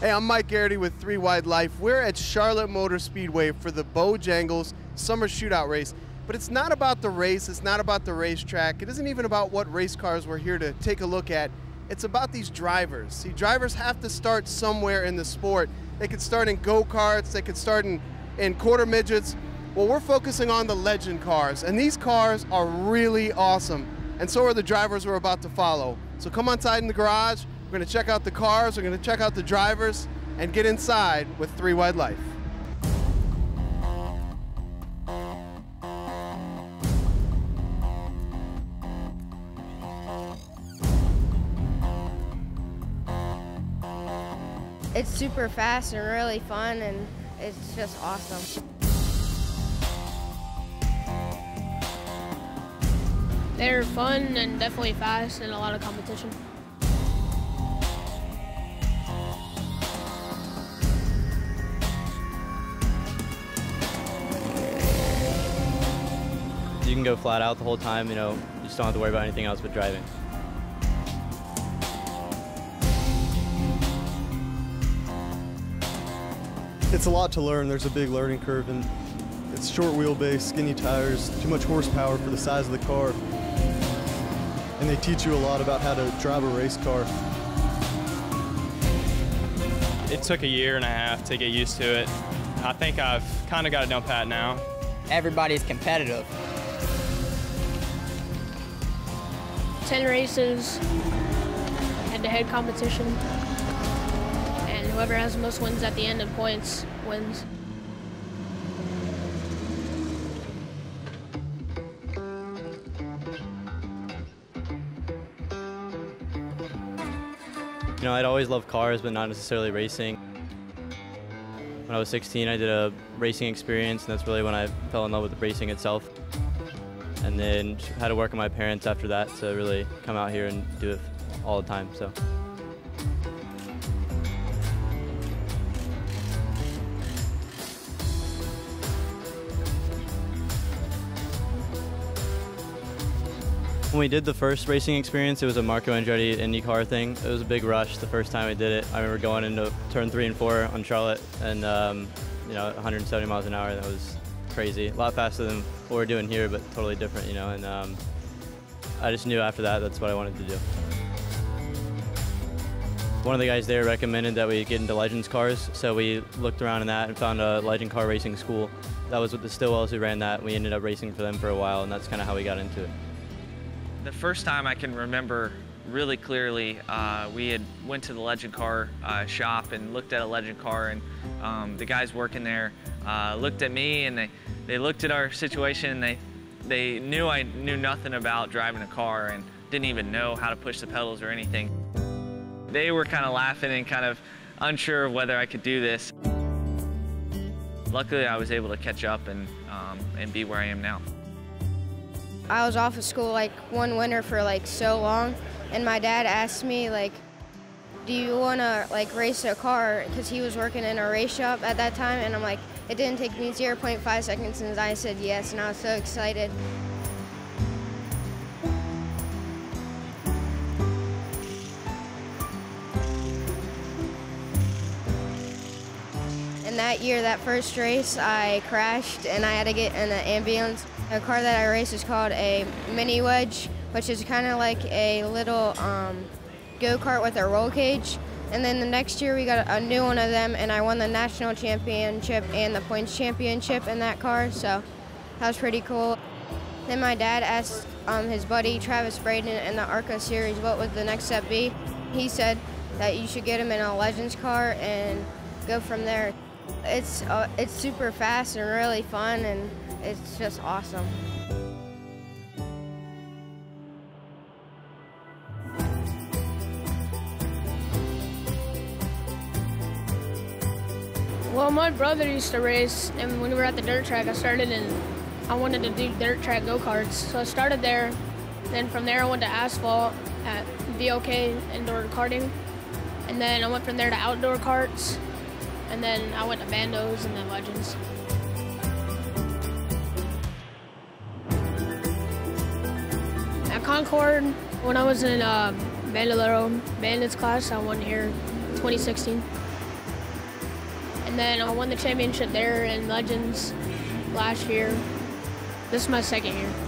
Hey, I'm Mike Garrity with 3 Wide Life. We're at Charlotte Motor Speedway for the Bojangles Summer Shootout Race. But it's not about the race, it's not about the racetrack, it isn't even about what race cars we're here to take a look at. It's about these drivers. See, drivers have to start somewhere in the sport. They could start in go-karts, they could start in quarter midgets. Well, we're focusing on the legend cars, and these cars are really awesome. And so are the drivers we're about to follow. So come inside in the garage. We're going to check out the cars, we're going to check out the drivers, and get inside with 3 Wide Life. It's super fast and really fun, and it's just awesome. They're fun and definitely fast and a lot of competition. You can go flat out the whole time, you know, you just don't have to worry about anything else but driving. It's a lot to learn. There's a big learning curve, and it's short wheelbase, skinny tires, too much horsepower for the size of the car. And they teach you a lot about how to drive a race car. It took a year and a half to get used to it. I think I've kind of got it down pat now. Everybody's competitive. 10 races, head-to-head competition, and whoever has the most wins at the end of points wins. You know, I'd always loved cars, but not necessarily racing. When I was 16, I did a racing experience, and that's really when I fell in love with racing itself. And then had to work with my parents after that to really come out here and do it all the time. So. When we did the first racing experience, it was a Marco Andretti IndyCar thing. It was a big rush the first time we did it. I remember going into turn 3 and 4 on Charlotte, and you know, 170 miles an hour. That was crazy. A lot faster than what we're doing here, but totally different, you know. And I just knew after that that's what I wanted to do. One of the guys there recommended that we get into Legends cars, so we looked around in that and found a Legend car racing school. That was with the Stillwells who ran that. We ended up racing for them for a while, and that's kind of how we got into it. The first time I can remember really clearly, we had went to the Legend car shop and looked at a Legend car, and the guys working there looked at me, and they looked at our situation, and they knew I knew nothing about driving a car and didn't even know how to push the pedals or anything. They were kind of laughing and kind of unsure of whether I could do this. Luckily, I was able to catch up and be where I am now. I was off of school like one winter for like so long, and my dad asked me like, do you want to like race a car, because he was working in a race shop at that time, and I'm like, it didn't take me 0.5 seconds, and I said yes, and I was so excited. And that year, that first race, I crashed and I had to get in an ambulance. The car that I race is called a mini wedge, which is kind of like a little go-kart with a roll cage. And then the next year we got a new one of them, and I won the national championship and the points championship in that car, so that was pretty cool. Then my dad asked his buddy Travis Braden in the ARCA series what would the next step be. He said that you should get him in a Legends car and go from there. It's super fast and really fun, and it's just awesome. Well, my brother used to race, and when we were at the dirt track, I wanted to do dirt track go-karts. So I started there, then from there I went to asphalt at VOK indoor karting, and then I went from there to outdoor karts, and then I went to Bandos and then Legends. At Concord, when I was in Bandolero Bandits class, I won here 2016. And then I won the championship there in Legends last year. This is my second year.